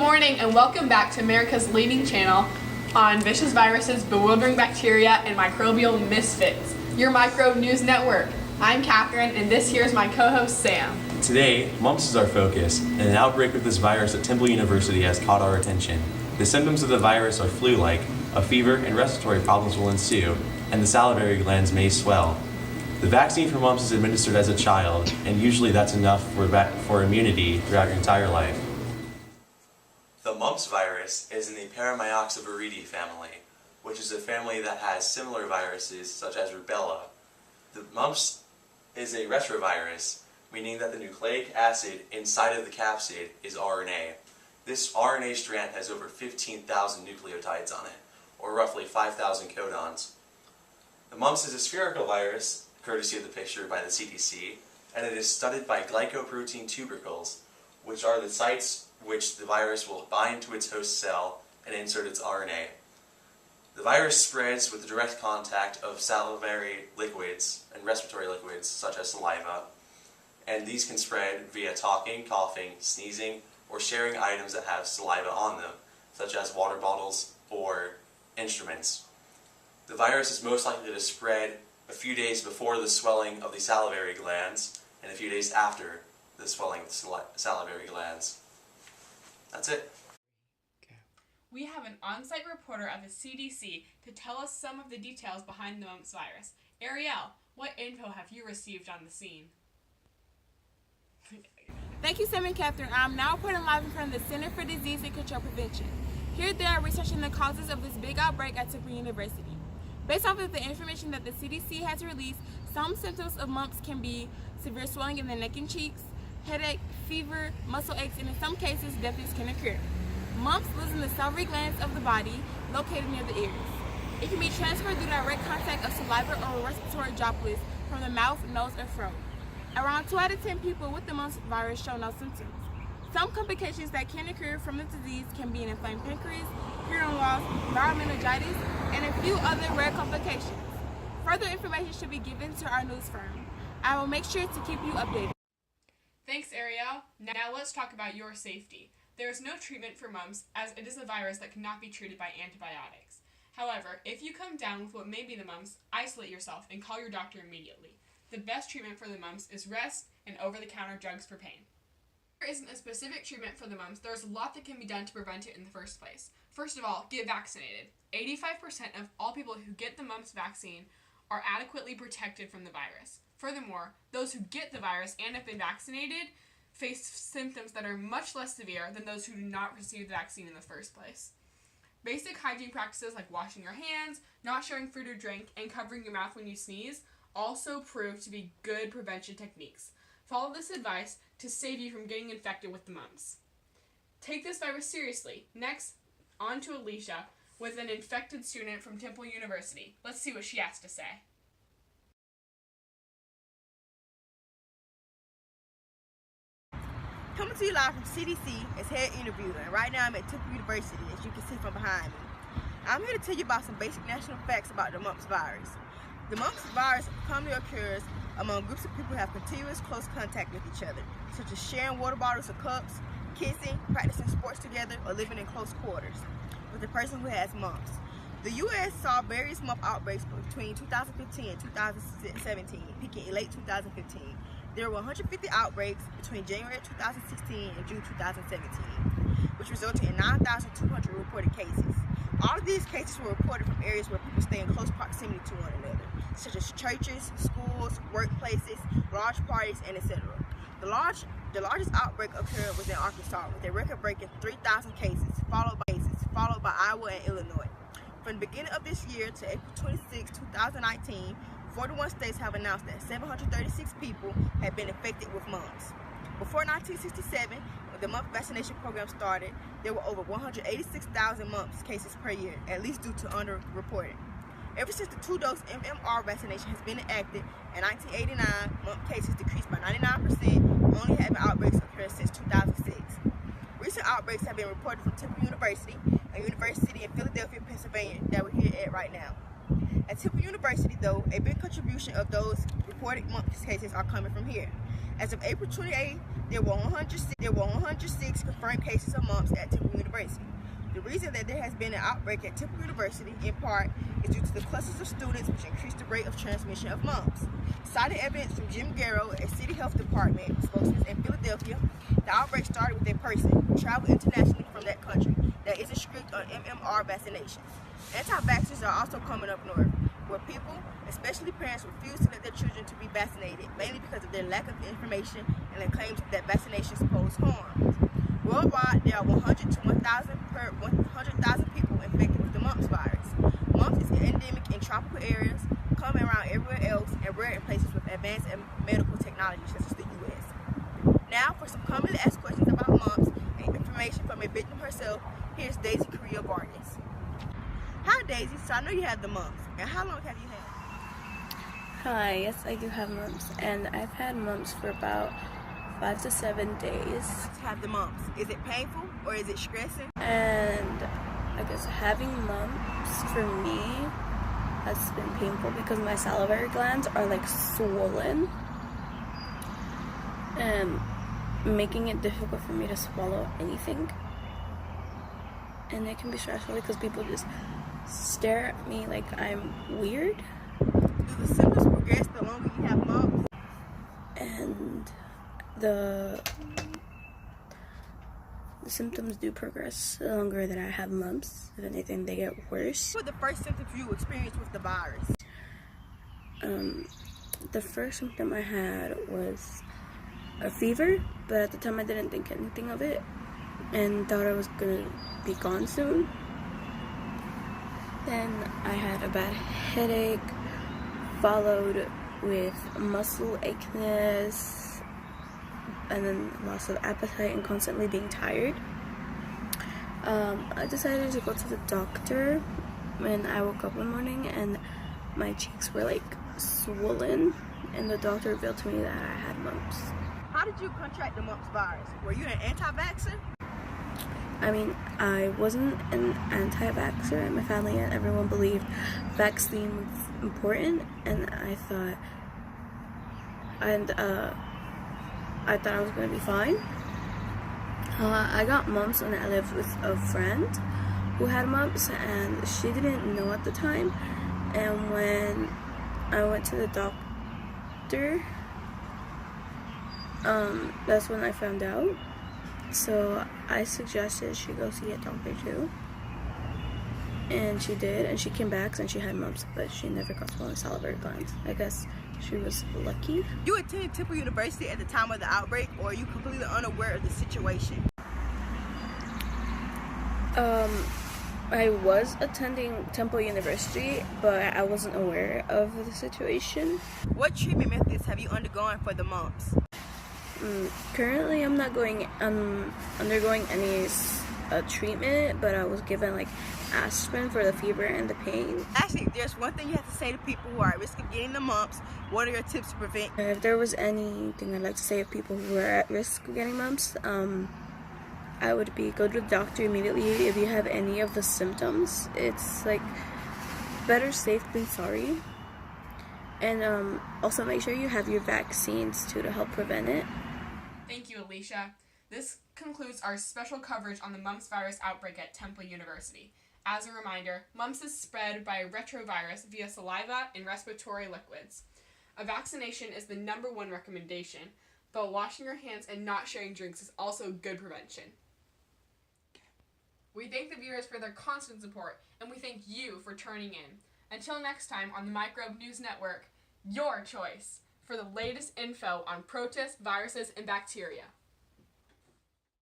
morning and welcome back to America's leading channel on vicious viruses, bewildering bacteria, and microbial misfits, your Microbe News Network. I'm Catherine and this here is my co-host Sam. Today, mumps is our focus, and an outbreak of this virus at Temple University has caught our attention. The symptoms of the virus are flu-like, a fever and respiratory problems will ensue, and the salivary glands may swell. The vaccine for mumps is administered as a child, and usually that's enough for immunity throughout your entire life. The mumps virus is in the Paramyxoviridae family, which is a family that has similar viruses such as rubella. The mumps is a retrovirus, meaning that the nucleic acid inside of the capsid is RNA. This RNA strand has over 15,000 nucleotides on it, or roughly 5,000 codons. The mumps is a spherical virus, courtesy of the picture by the CDC, and it is studded by glycoprotein tubercles, which are the sites which the virus will bind to its host cell and insert its RNA. The virus spreads with the direct contact of salivary liquids and respiratory liquids such as saliva, and these can spread via talking, coughing, sneezing, or sharing items that have saliva on them, such as water bottles or instruments. The virus is most likely to spread a few days before the swelling of the salivary glands and a few days after the swelling of the salivary glands. That's it. We have an on-site reporter of the CDC to tell us some of the details behind the mumps virus. Ariel, what info have you received on the scene? Thank you, Sam and Catherine. I'm now reporting live in front of the Center for Disease and Control Prevention. Here they are researching the causes of this big outbreak at Temple University. Based off of the information that the CDC has released, some symptoms of mumps can be severe swelling in the neck and cheeks, headache, fever, muscle aches, and in some cases, deafness can occur. Mumps live in the salivary glands of the body, located near the ears. It can be transferred through direct contact of saliva or respiratory droplets from the mouth, nose, or throat. Around 2 out of 10 people with the mumps virus show no symptoms. Some complications that can occur from the disease can be an inflamed pancreas, hearing loss, viral meningitis, and a few other rare complications. Further information should be given to our news firm. I will make sure to keep you updated. Thanks, Ariel. Now let's talk about your safety. There is no treatment for mumps, as it is a virus that cannot be treated by antibiotics. However, if you come down with what may be the mumps, isolate yourself and call your doctor immediately. The best treatment for the mumps is rest and over-the-counter drugs for pain. There isn't a specific treatment for the mumps. There's a lot that can be done to prevent it in the first place. First of all, get vaccinated. 85% of all people who get the mumps vaccine are adequately protected from the virus. Furthermore, those who get the virus and have been vaccinated face symptoms that are much less severe than those who do not receive the vaccine in the first place. Basic hygiene practices like washing your hands, not sharing food or drink, and covering your mouth when you sneeze also prove to be good prevention techniques. Follow this advice to save you from getting infected with the mumps. Take this virus seriously. Next, on to Alicia with an infected student from Temple University. Let's see what she has to say. Coming to you live from CDC as head interviewer, and right now I'm at Temple University, as you can see from behind me. I'm here to tell you about some basic national facts about the mumps virus. The mumps virus commonly occurs among groups of people who have continuous close contact with each other, such as sharing water bottles or cups, kissing, practicing sports together, or living in close quarters with the person who has mumps. The U.S. saw various mump outbreaks between 2015 and 2017, peaking in late 2015. There were 150 outbreaks between January 2016 and June 2017, which resulted in 9,200 reported cases. All of these cases were reported from areas where people stay in close proximity to one another, such as churches, schools, workplaces, large parties, and etc. The largest outbreak occurred was in Arkansas with a record-breaking 3,000 cases, followed by Iowa and Illinois. From the beginning of this year to April 26, 2019, 41 states have announced that 736 people have been infected with mumps. Before 1967, when the mumps vaccination program started, there were over 186,000 mumps cases per year, at least due to underreporting. Ever since the 2-dose MMR vaccination has been enacted, in 1989, mump cases decreased by 99%, only having outbreaks occurred since 2006. Recent outbreaks have been reported from Temple University, a university in Philadelphia, Pennsylvania, that we're here at right now. At Temple University, though, a big contribution of those reported mumps cases are coming from here. As of April 28th, there were 106 confirmed cases of mumps at Temple University. The reason that there has been an outbreak at Temple University, in part, is due to the clusters of students which increase the rate of transmission of mumps. Citing evidence from Jim Garrow, a city health department spokesman in Philadelphia, the outbreak started with a person who traveled internationally from that country that isn't strict on MMR vaccinations. Anti-vaxxers are also coming up north, where people, especially parents, refuse to let their children to be vaccinated, mainly because of their lack of information and their claims that vaccinations pose harm. Worldwide, there are 100 to 1,000 per 100,000 people infected with the mumps virus. Mumps is endemic in tropical areas, common around everywhere else, and rare in places with advanced medical technology such as the U.S. Now, for some commonly asked questions about mumps and information from a victim herself, here's Daisy Korea Vargas. Hi Daisy, so I know you have the mumps, and how long have you had? Hi, yes I do have mumps, and I've had mumps for about 5 to 7 days. To have the mumps, is it painful or is it stressing? And I guess having mumps for me has been painful because my salivary glands are like swollen and making it difficult for me to swallow anything. And it can be stressful because people just stare at me like I'm weird. Do the symptoms progress the longer you have mumps? And the symptoms do progress the longer that I have mumps. If anything, they get worse. What were the first symptoms you experienced with the virus? The first symptom I had was a fever, but at the time I didn't think anything of it and thought I was gonna be gone soon. Then I had a bad headache, followed with muscle aches, and then loss of appetite and constantly being tired. I decided to go to the doctor when I woke up one morning and my cheeks were like swollen, and the doctor revealed to me that I had mumps. How did you contract the mumps virus? Were you an anti-vaxxer? I mean, I wasn't an anti-vaxxer, and my family and everyone believed vaccine was important, and I thought I was gonna be fine. I got mumps when I lived with a friend who had mumps, and she didn't know at the time. And when I went to the doctor, that's when I found out. So I suggested she go see a doctor too, and she did, and she came back and she had mumps, but she never got swollen salivary glands. I guess she was lucky. You attended Temple University at the time of the outbreak, or are you completely unaware of the situation? I was attending Temple University, but I wasn't aware of the situation. What treatment methods have you undergone for the mumps? Currently, I'm not undergoing any treatment, but I was given like aspirin for the fever and the pain. Actually, there's one thing you have to say to people who are at risk of getting the mumps. What are your tips to prevent? If there was anything I'd like to say of people who are at risk of getting mumps, I would be go to the doctor immediately if you have any of the symptoms. It's like better safe than sorry. And also make sure you have your vaccines too to help prevent it. Thank you, Alicia. This concludes our special coverage on the mumps virus outbreak at Temple University. As a reminder, mumps is spread by a retrovirus via saliva and respiratory liquids. A vaccination is the #1 recommendation, but washing your hands and not sharing drinks is also good prevention. We thank the viewers for their constant support, and we thank you for tuning in. Until next time on the Microbe News Network, your choice for the latest info on protists, viruses, and bacteria.